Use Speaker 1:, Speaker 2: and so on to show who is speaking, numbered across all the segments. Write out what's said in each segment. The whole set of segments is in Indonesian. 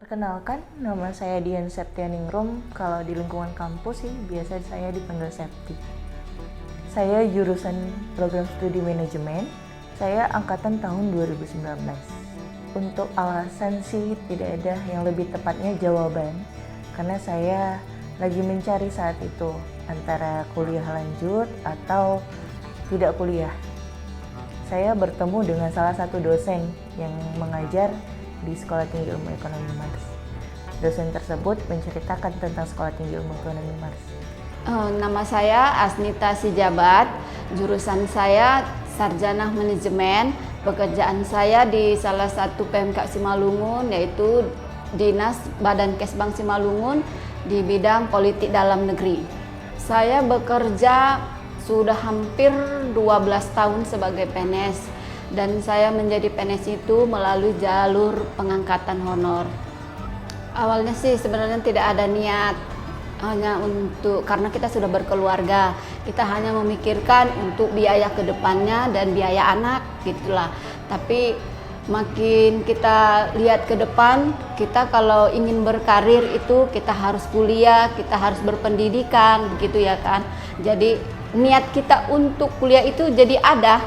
Speaker 1: Perkenalkan, nama saya Dian Septianingrum. Kalau di lingkungan kampus sih biasa saya dipanggil Septi. Saya jurusan program studi manajemen. Saya angkatan tahun 2019. Untuk alasan sih tidak ada yang lebih tepatnya jawaban. Karena saya lagi mencari saat itu antara kuliah lanjut atau tidak kuliah. Saya bertemu dengan salah satu dosen yang mengajar di Sekolah Tinggi Ilmu Ekonomi Mars. Dosen tersebut menceritakan tentang Sekolah Tinggi Ilmu Ekonomi Mars.
Speaker 2: Nama saya Asnita Sijabat, jurusan saya Sarjana Manajemen. Pekerjaan saya di salah satu PMK Simalungun, yaitu Dinas Badan Kesbang Simalungun di bidang politik dalam negeri. Saya bekerja sudah hampir 12 tahun sebagai PNS. Dan saya menjadi PNS itu melalui jalur pengangkatan honor. Awalnya sih sebenarnya tidak ada niat, hanya karena kita sudah berkeluarga, kita hanya memikirkan untuk biaya kedepannya dan biaya anak gitulah. Tapi makin kita lihat ke depan, kita kalau ingin berkarir itu kita harus kuliah, kita harus berpendidikan begitu ya kan. Jadi niat kita untuk kuliah itu jadi ada.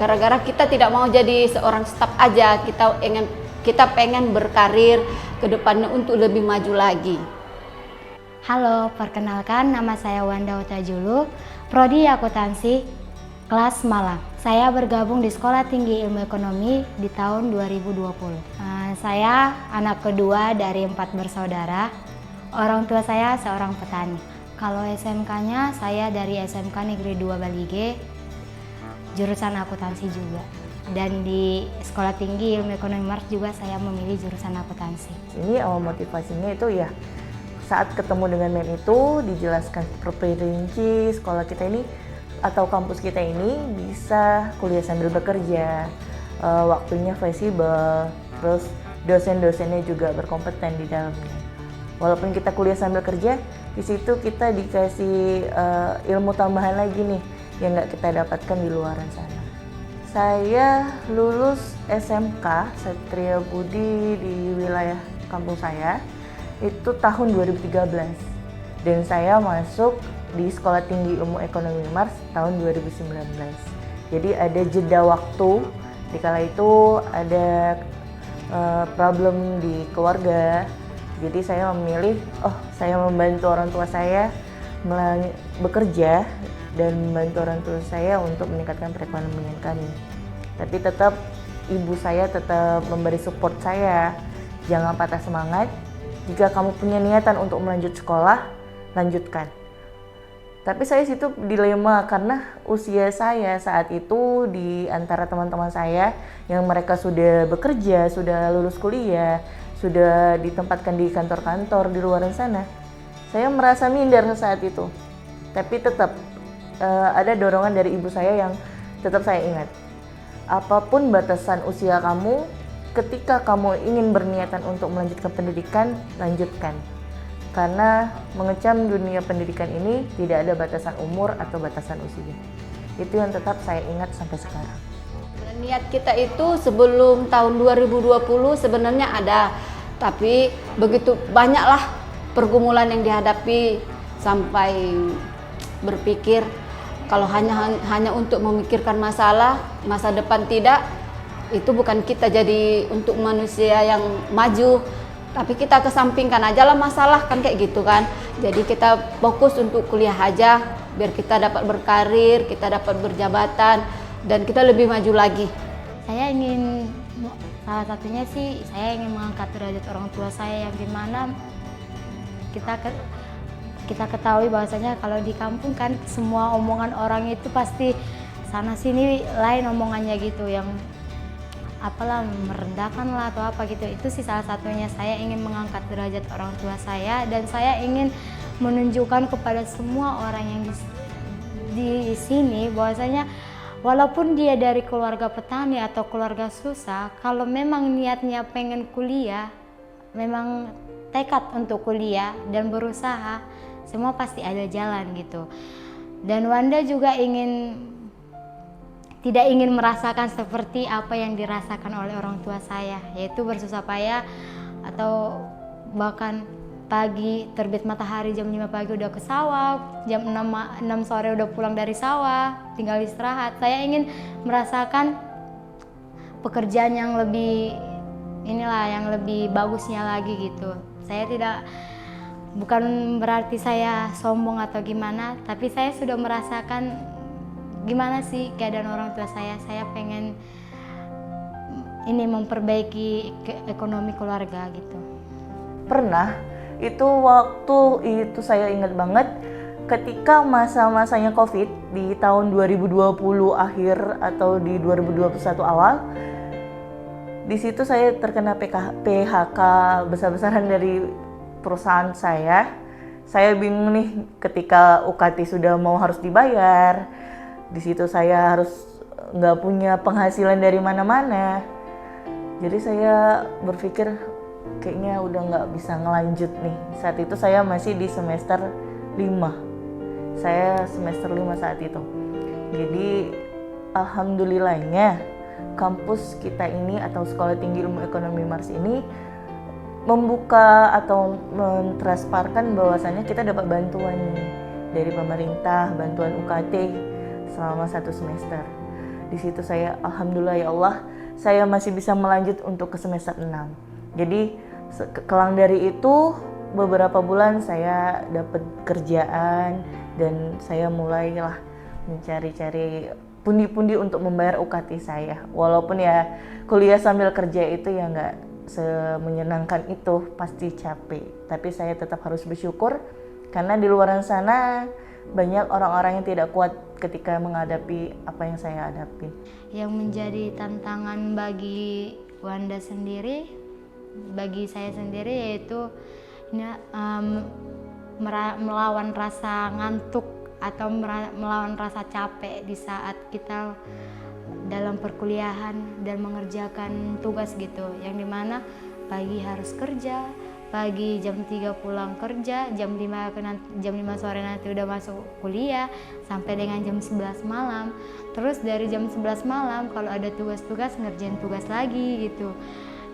Speaker 2: Gara-gara kita tidak mau jadi seorang staf aja, kita pengen berkarir ke depannya untuk lebih maju lagi.
Speaker 3: Halo, perkenalkan nama saya Wanda Utajulu, Prodi Akuntansi, kelas Malang. Saya bergabung di Sekolah Tinggi Ilmu Ekonomi di tahun 2020. Saya anak kedua dari 4 bersaudara. Orang tua saya seorang petani. Kalau SMK-nya saya dari SMK Negeri 2 Balige, jurusan akuntansi juga. Dan di Sekolah Tinggi Ilmu Ekonomi Mars juga saya memilih jurusan akuntansi.
Speaker 1: Ini awal motivasinya itu ya saat ketemu dengan MEM itu dijelaskan terperinci sekolah kita ini atau kampus kita ini bisa kuliah sambil bekerja, waktunya fleksibel, terus dosen-dosennya juga berkompeten di dalamnya. Walaupun kita kuliah sambil kerja, di situ kita dikasih ilmu tambahan lagi nih yang nggak kita dapatkan di luaran sana. Saya lulus SMK Satria Budi di wilayah kampung saya itu tahun 2013 dan saya masuk di Sekolah Tinggi Ilmu Ekonomi Mars tahun 2019. Jadi ada jeda waktu, dikala itu ada problem di keluarga. Jadi saya memilih, saya membantu orang tua saya bekerja dan membantu orang tua saya untuk meningkatkan perekonomian kami. Tapi tetap ibu saya tetap memberi support saya, jangan patah semangat. Jika kamu punya niatan untuk melanjut sekolah, lanjutkan. Tapi saya situ dilema karena usia saya saat itu di antara teman-teman saya yang mereka sudah bekerja, sudah lulus kuliah, sudah ditempatkan di kantor-kantor di luar sana. Saya merasa minder saat itu. Tapi tetap ada dorongan dari ibu saya yang tetap saya ingat. Apapun batasan usia kamu, ketika kamu ingin berniatan untuk melanjutkan pendidikan, lanjutkan. Karena mengecam dunia pendidikan ini tidak ada batasan umur atau batasan usia. Itu yang tetap saya ingat sampai sekarang.
Speaker 2: Niat kita itu sebelum tahun 2020 sebenarnya ada, tapi begitu banyaklah pergumulan yang dihadapi sampai berpikir kalau hanya untuk memikirkan masa depan tidak, itu bukan kita jadi untuk manusia yang maju, tapi kita kesampingkan aja lah masalah kan kayak gitu kan. Jadi kita fokus untuk kuliah aja biar kita dapat berkarir, kita dapat berjabatan dan kita lebih maju lagi.
Speaker 3: Salah satunya sih saya ingin mengangkat derajat orang tua saya yang dimana kita ketahui bahwasanya kalau di kampung kan semua omongan orang itu pasti sana sini lain omongannya gitu, yang apalah merendahkan lah atau apa gitu. Itu sih salah satunya saya ingin mengangkat derajat orang tua saya dan saya ingin menunjukkan kepada semua orang yang di sini bahwasanya walaupun dia dari keluarga petani atau keluarga susah, kalau memang niatnya pengen kuliah, memang tekad untuk kuliah dan berusaha, semua pasti ada jalan gitu. Dan Wanda juga tidak ingin merasakan seperti apa yang dirasakan oleh orang tua saya, yaitu bersusah payah atau bahkan pagi terbit matahari jam 5 pagi udah ke sawah, jam 6 sore udah pulang dari sawah, tinggal istirahat. Saya ingin merasakan pekerjaan yang lebih yang lebih bagusnya lagi gitu. Saya bukan berarti saya sombong atau gimana, tapi saya sudah merasakan gimana sih keadaan orang tua saya. Saya pengen memperbaiki ekonomi keluarga gitu.
Speaker 1: Pernah, itu waktu itu saya ingat banget ketika masa-masanya COVID di tahun 2020 akhir atau di 2021 awal. Di situ saya terkena PHK besar-besaran dari perusahaan saya. Saya bingung nih ketika UKT sudah mau harus dibayar. Di situ saya harus nggak punya penghasilan dari mana-mana. Jadi saya berpikir kayaknya udah nggak bisa ngelanjut nih. Saat itu saya masih di semester 5. Saya semester 5 saat itu. Jadi alhamdulillahnya kampus kita ini atau Sekolah Tinggi Ilmu Ekonomi Mars ini membuka atau mentransparkan bahwasannya kita dapat bantuan dari pemerintah, bantuan UKT selama 1 semester. Di situ saya alhamdulillah ya Allah, saya masih bisa melanjut untuk ke semester 6. Jadi kelang dari itu beberapa bulan saya dapat kerjaan dan saya mulailah mencari-cari pundi-pundi untuk membayar UKT saya. Walaupun ya kuliah sambil kerja itu ya nggak semenyenangkan itu, pasti capek. Tapi saya tetap harus bersyukur karena di luar sana banyak orang-orang yang tidak kuat ketika menghadapi apa yang saya hadapi.
Speaker 3: Yang menjadi tantangan bagi Wanda sendiri, bagi saya sendiri yaitu melawan rasa ngantuk atau melawan rasa capek di saat kita dalam perkuliahan dan mengerjakan tugas gitu, yang dimana pagi harus kerja, pagi jam 3 pulang kerja, jam 5 sore nanti udah masuk kuliah sampai dengan jam 11 malam. Terus dari jam 11 malam kalau ada tugas-tugas ngerjain tugas lagi gitu.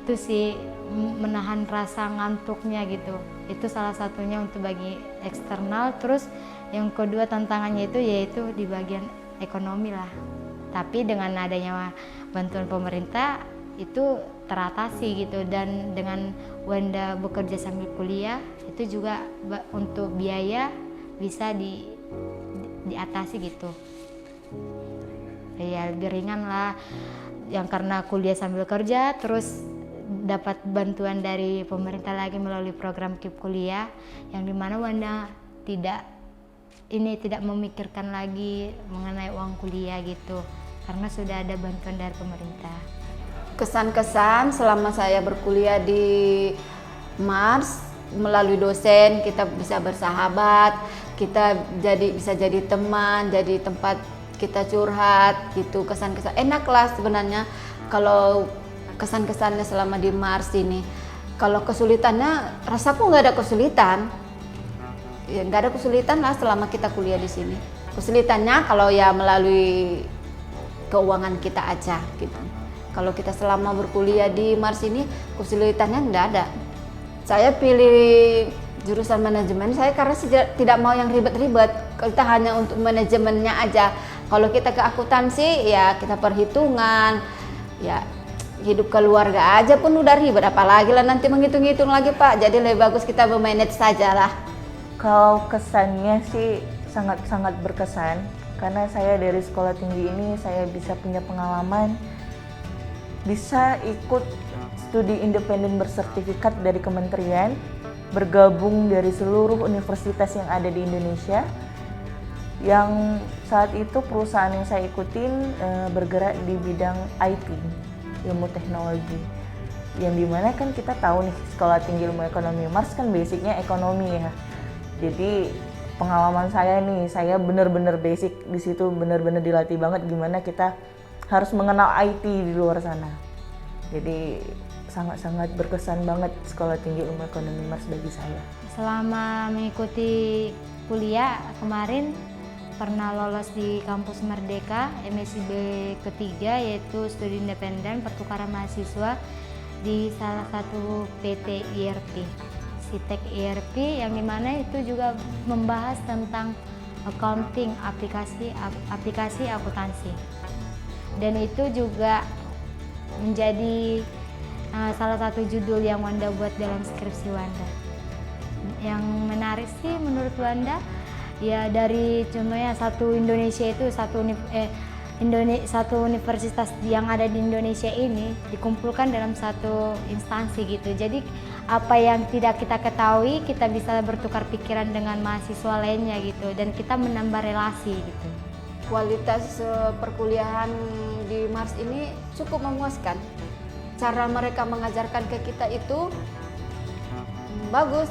Speaker 3: Itu sih menahan rasa ngantuknya gitu. Itu salah satunya untuk bagi eksternal. Terus yang kedua tantangannya yaitu di bagian ekonomi lah. Tapi dengan adanya bantuan pemerintah itu teratasi gitu, dan dengan Wanda bekerja sambil kuliah itu juga untuk biaya bisa diatasi gitu. Ya lebih ringan lah, yang karena kuliah sambil kerja terus dapat bantuan dari pemerintah lagi melalui program KIP kuliah, yang dimana Wanda tidak memikirkan lagi mengenai uang kuliah gitu, karena sudah ada bantuan dari pemerintah.
Speaker 2: Kesan-kesan selama saya berkuliah di Mars, melalui dosen kita bisa bersahabat, kita bisa jadi teman, jadi tempat kita curhat gitu. Kesan-kesan enak lah sebenarnya kalau kesan-kesannya selama di Mars ini. Kalau kesulitannya, rasaku nggak ada kesulitan. Ya, nggak ada kesulitan lah selama kita kuliah di sini. Kesulitannya kalau ya melalui keuangan kita aja gitu. Kalau kita selama berkuliah di Mars ini kesulitannya nggak ada. Saya pilih jurusan manajemen saya karena tidak mau yang ribet-ribet. Kita hanya untuk manajemennya aja. Kalau kita ke akuntansi ya kita perhitungan, ya hidup keluarga aja pun udah ribet, apalagi lah nanti menghitung-hitung lagi Pak. Jadi lebih bagus kita memanage saja lah.
Speaker 1: Kalau kesannya sih sangat-sangat berkesan, karena saya dari sekolah tinggi ini saya bisa punya pengalaman, bisa ikut studi independen bersertifikat dari kementerian, bergabung dari seluruh universitas yang ada di Indonesia. Yang saat itu perusahaan yang saya ikutin bergerak di bidang IT, ilmu teknologi. Yang dimana kan kita tahu nih, Sekolah Tinggi Ilmu Ekonomi Mars kan basicnya ekonomi ya. Jadi pengalaman saya nih, saya benar-benar basic di situ, benar-benar dilatih banget gimana kita harus mengenal IT di luar sana. Jadi sangat-sangat berkesan banget Sekolah Tinggi Ilmu Ekonomi Mars bagi saya.
Speaker 3: Selama mengikuti kuliah kemarin pernah lolos di kampus Merdeka MSIB ketiga, yaitu studi independen pertukaran mahasiswa, di salah satu PT IRP, Sitek IRP, yang dimana itu juga membahas tentang accounting, aplikasi akuntansi. Dan itu juga menjadi salah satu judul yang Wanda buat dalam skripsi Wanda. Yang menarik sih menurut Wanda, ya dari contohnya satu Indonesia itu satu universitas yang ada di Indonesia ini dikumpulkan dalam satu instansi gitu. Jadi apa yang tidak kita ketahui, kita bisa bertukar pikiran dengan mahasiswa lainnya gitu, dan kita menambah relasi gitu.
Speaker 2: Kualitas perkuliahan di Mars ini cukup memuaskan. Cara mereka mengajarkan ke kita itu bagus,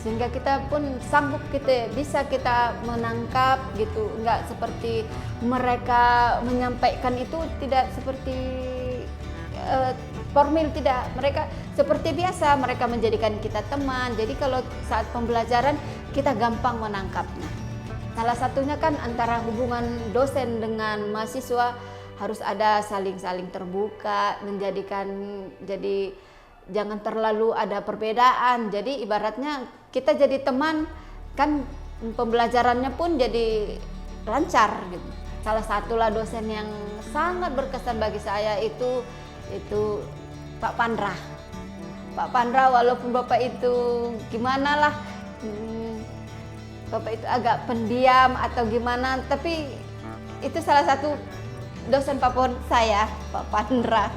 Speaker 2: sehingga kita pun sanggup, bisa kita menangkap gitu. Enggak seperti mereka menyampaikan itu tidak seperti formil, tidak. Mereka seperti biasa, mereka menjadikan kita teman. Jadi kalau saat pembelajaran kita gampang menangkapnya. Salah satunya kan antara hubungan dosen dengan mahasiswa harus ada saling terbuka, jadi jangan terlalu ada perbedaan. Jadi ibaratnya kita jadi teman, kan pembelajarannya pun jadi lancar gitu. Salah satulah dosen yang sangat berkesan bagi saya itu Pak Pandra. Pak Pandra, walaupun Bapak itu gimana lah, Bapak itu agak pendiam atau gimana, tapi itu salah satu dosen favorit saya, Pak Pandra.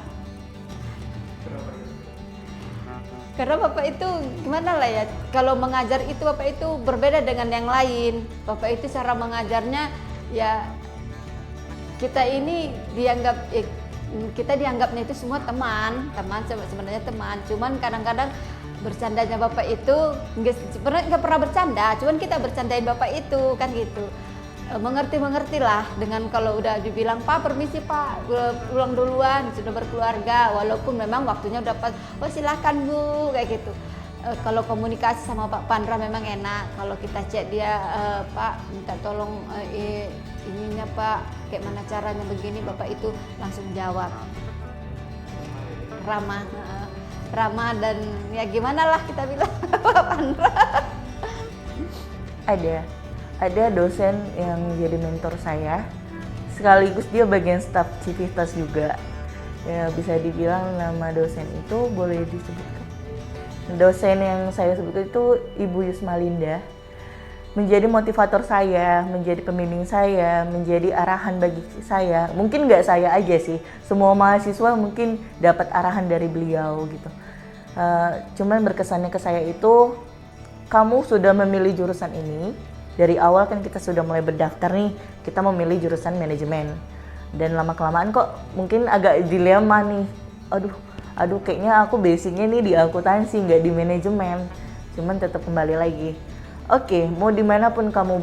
Speaker 2: Karena Bapak itu gimana lah ya, kalau mengajar itu Bapak itu berbeda dengan yang lain. Bapak itu cara mengajarnya ya, kita ini kita dianggapnya itu semua teman sebenarnya teman. Cuman kadang-kadang bercandanya Bapak itu nggak pernah bercanda, cuman kita bercandain Bapak itu kan gitu. Mengerti lah dengan kalau udah dibilang Pak permisi Pak, pulang duluan, sudah berkeluarga, walaupun memang waktunya udah pas, oh silakan Bu, kayak gitu. Kalau komunikasi sama Pak Pandra memang enak. Kalau kita chat dia, Pak minta tolong ininya Pak, kayak mana caranya begini, Bapak itu langsung jawab. Ramah dan ya gimana lah kita bilang Pak Pandra.
Speaker 1: Ada dosen yang jadi mentor saya, sekaligus dia bagian staf Civitas juga. Ya bisa dibilang nama dosen itu boleh disebutkan. Dosen yang saya sebutkan itu Ibu Yusmalinda. Menjadi motivator saya, menjadi pembimbing saya, menjadi arahan bagi saya. Mungkin nggak saya aja sih, semua mahasiswa mungkin dapat arahan dari beliau gitu. Cuman berkesannya ke saya itu, kamu sudah memilih jurusan ini. Dari awal kan kita sudah mulai berdaftar nih, kita memilih jurusan manajemen. Dan lama-kelamaan kok mungkin agak dilema nih. Aduh kayaknya aku basicnya nih di akuntansi, nggak di manajemen. Cuman tetap kembali lagi. Oke, mau dimanapun kamu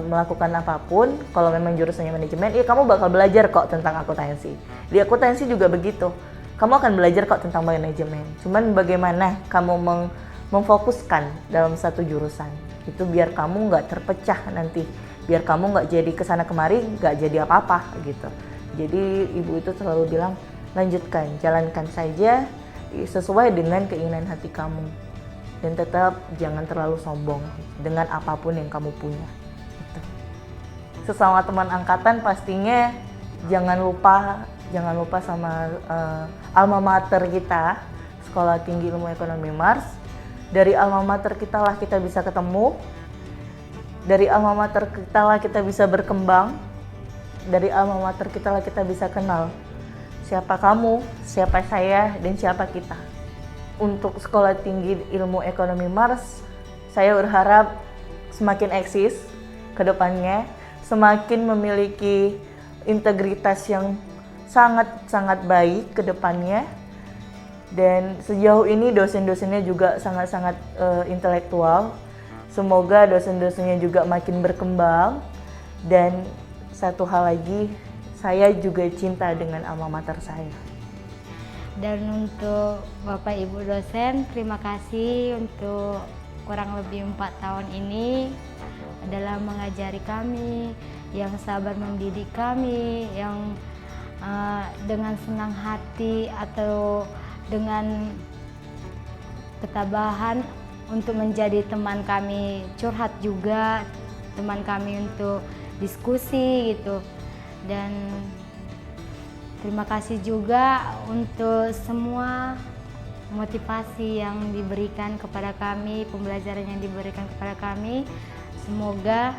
Speaker 1: melakukan apapun, kalau memang jurusannya manajemen, ya kamu bakal belajar kok tentang akuntansi. Di akuntansi juga begitu. Kamu akan belajar kok tentang manajemen. Cuman bagaimana kamu memfokuskan dalam satu jurusan. Itu biar kamu nggak terpecah nanti, biar kamu nggak jadi kesana kemari nggak jadi apa-apa gitu. Jadi ibu itu selalu bilang, lanjutkan, jalankan saja sesuai dengan keinginan hati kamu, dan tetap jangan terlalu sombong dengan apapun yang kamu punya gitu. Sesama teman angkatan pastinya jangan lupa sama alma mater kita, Sekolah Tinggi Ilmu Ekonomi Mars. Dari alma mater kita lah kita bisa ketemu, dari alma mater kita lah kita bisa berkembang, dari alma mater kita lah kita bisa kenal siapa kamu, siapa saya, dan siapa kita. Untuk Sekolah Tinggi Ilmu Ekonomi Mars, saya berharap semakin eksis ke depannya, semakin memiliki integritas yang sangat-sangat baik ke depannya. Dan sejauh ini dosen-dosennya juga sangat-sangat intelektual. Semoga dosen-dosennya juga makin berkembang. Dan satu hal lagi, saya juga cinta dengan alma mater saya.
Speaker 3: Dan untuk Bapak Ibu dosen, terima kasih untuk kurang lebih 4 tahun ini adalah mengajari kami, yang sabar mendidik kami, yang dengan senang hati atau dengan ketabahan untuk menjadi teman kami curhat juga, teman kami untuk diskusi gitu. Dan terima kasih juga untuk semua motivasi yang diberikan kepada kami, pembelajaran yang diberikan kepada kami. Semoga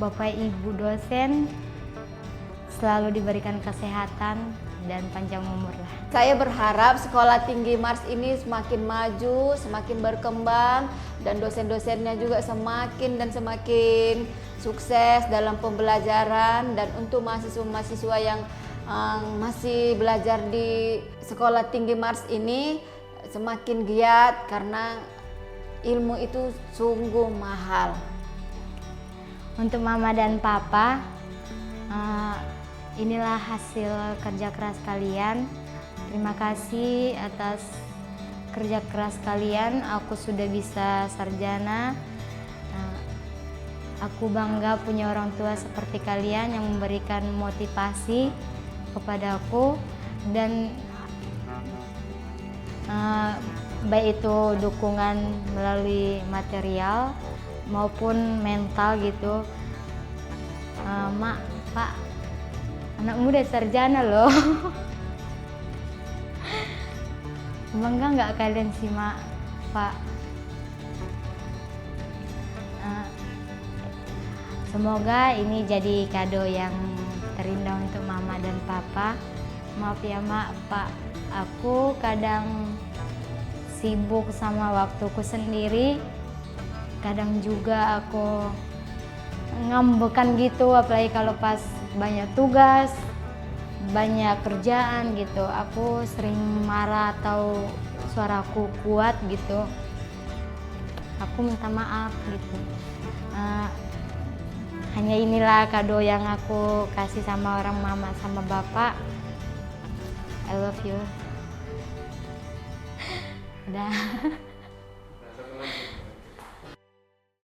Speaker 3: Bapak Ibu dosen selalu diberikan kesehatan dan panjang umur lah.
Speaker 2: Saya berharap Sekolah Tinggi Mars ini semakin maju, semakin berkembang, dan dosen-dosennya juga semakin dan semakin sukses dalam pembelajaran. Dan untuk mahasiswa-mahasiswa yang masih belajar di Sekolah Tinggi Mars ini semakin giat, karena ilmu itu sungguh mahal.
Speaker 3: Untuk Mama dan Papa, inilah hasil kerja keras kalian. Terima kasih atas kerja keras kalian. Aku sudah bisa sarjana. Aku bangga punya orang tua seperti kalian yang memberikan motivasi kepadaku, dan baik itu dukungan melalui material maupun mental gitu. Mak, Pak, anak muda sarjana loh. Bangga nggak kalian sih, Mak, Pak? Semoga ini jadi kado yang terindah untuk Mama dan Papa. Maaf ya, Mak, Pak, aku kadang sibuk sama waktuku sendiri. Kadang juga aku ngambekan gitu, apalagi kalau pas banyak tugas, banyak kerjaan gitu. Aku sering marah atau suaraku kuat gitu. Aku minta maaf gitu. Hanya inilah kado yang aku kasih sama orang Mama sama Bapak. I love you. Udah.